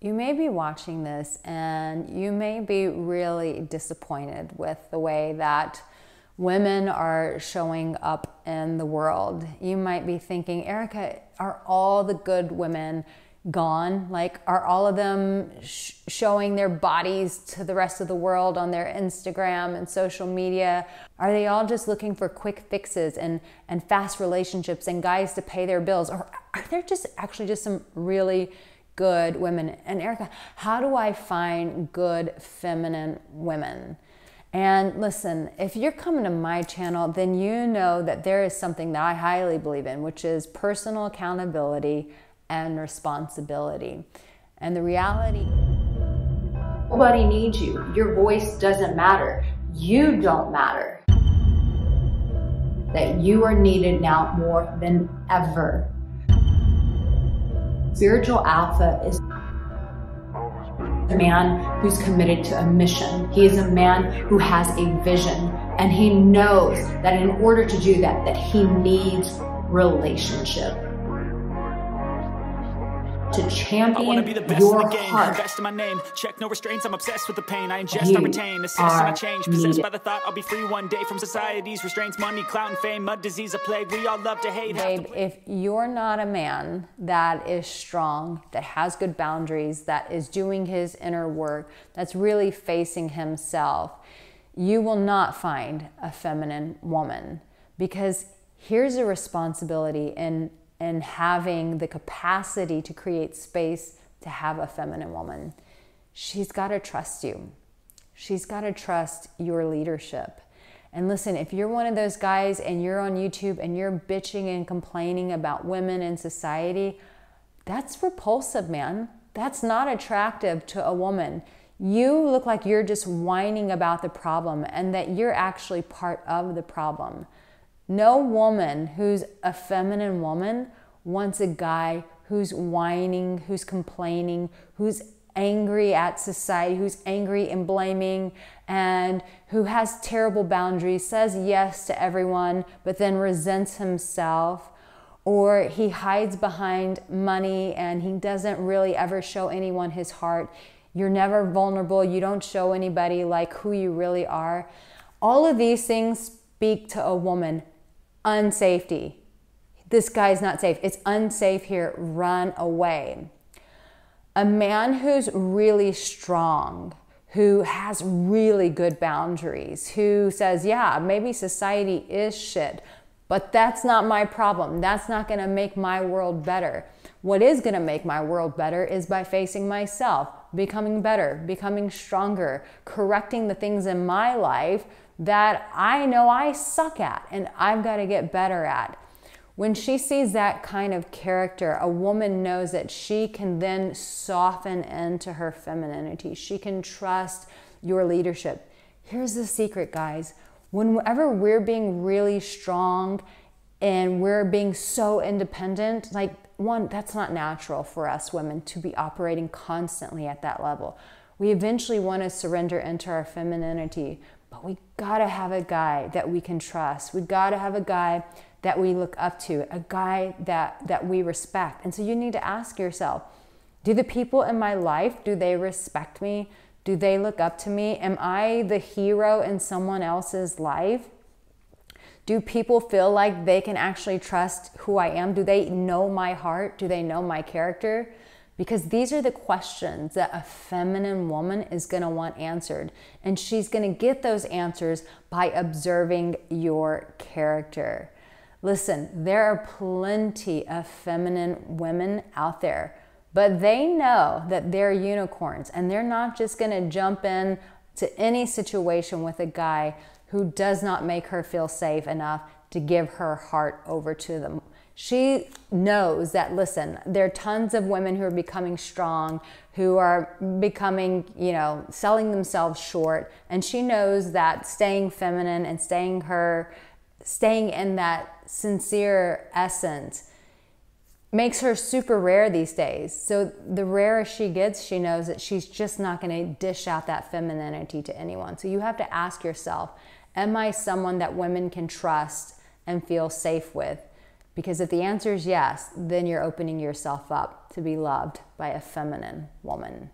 You may be watching this and you may be really disappointed with the way that women are showing up in the world. You might be thinking, Arica, are all the good women gone? Like, are all of them showing their bodies to the rest of the world on their Instagram and social media? Are they all just looking for quick fixes and fast relationships and guys to pay their bills? Or are there just actually just some really good women? And Arica, how do I find good feminine women? And listen, if you're coming to my channel, then you know that there is something that I highly believe in, which is personal accountability and responsibility. And the reality, nobody needs you. Your voice doesn't matter. You don't matter. That you are needed now more than ever. Spiritual alpha is a man who's committed to a mission. He is a man who has a vision, and he knows that in order to do that, that he needs relationship. To champion your heart. Best in my name. Check no restraints. I'm obsessed with the pain. I ingest, I retain. Assist and I change. Possessed by the thought I'll be free one day from society's restraints. Money, clout, and fame. Mud, disease, a plague. We all love to hate. Babe, if you're not a man that is strong, that has good boundaries, that is doing his inner work, that's really facing himself, you will not find a feminine woman. Because here's a responsibility in having the capacity to create space to have a feminine woman. She's got to trust you. She's got to trust your leadership. And listen, if you're one of those guys and you're on YouTube and you're bitching and complaining about women in society, that's repulsive, man. That's not attractive to a woman. You look like you're just whining about the problem and that you're actually part of the problem. No woman who's a feminine woman wants a guy who's whining, who's complaining, who's angry at society, who's angry and blaming, and who has terrible boundaries, says yes to everyone, but then resents himself, or he hides behind money and he doesn't really ever show anyone his heart. You're never vulnerable. You don't show anybody like who you really are. All of these things speak to a woman. Unsafety. This guy's not safe. It's unsafe here. Run away. A man who's really strong, who has really good boundaries, who says, yeah, maybe society is shit, but that's not my problem. That's not going to make my world better. What is going to make my world better is by facing myself, becoming better, becoming stronger, correcting the things in my life that I know I suck at and I've got to get better at. When she sees that kind of character, a woman knows that she can then soften into her femininity. She can trust your leadership. Here's the secret, guys. Whenever we're being really strong and we're being so independent, like, one, that's not natural for us women to be operating constantly at that level. We eventually want to surrender into our femininity, but we gotta have a guy that we can trust. We gotta have a guy that we look up to, a guy that we respect. And so you need to ask yourself, do the people in my life, do they respect me? Do they look up to me? Am I the hero in someone else's life? Do people feel like they can actually trust who I am? Do they know my heart? Do they know my character? Because these are the questions that a feminine woman is going to want answered. And she's going to get those answers by observing your character. Listen, there are plenty of feminine women out there, but they know that they're unicorns and they're not just going to jump in to any situation with a guy who does not make her feel safe enough to give her heart over to them. She knows that, listen, there are tons of women who are becoming strong, who are becoming, selling themselves short. And she knows that staying feminine and staying in that sincere essence makes her super rare these days. So the rarer she gets, she knows that she's just not going to dish out that femininity to anyone. So you have to ask yourself, am I someone that women can trust and feel safe with? Because if the answer is yes, then you're opening yourself up to be loved by a feminine woman.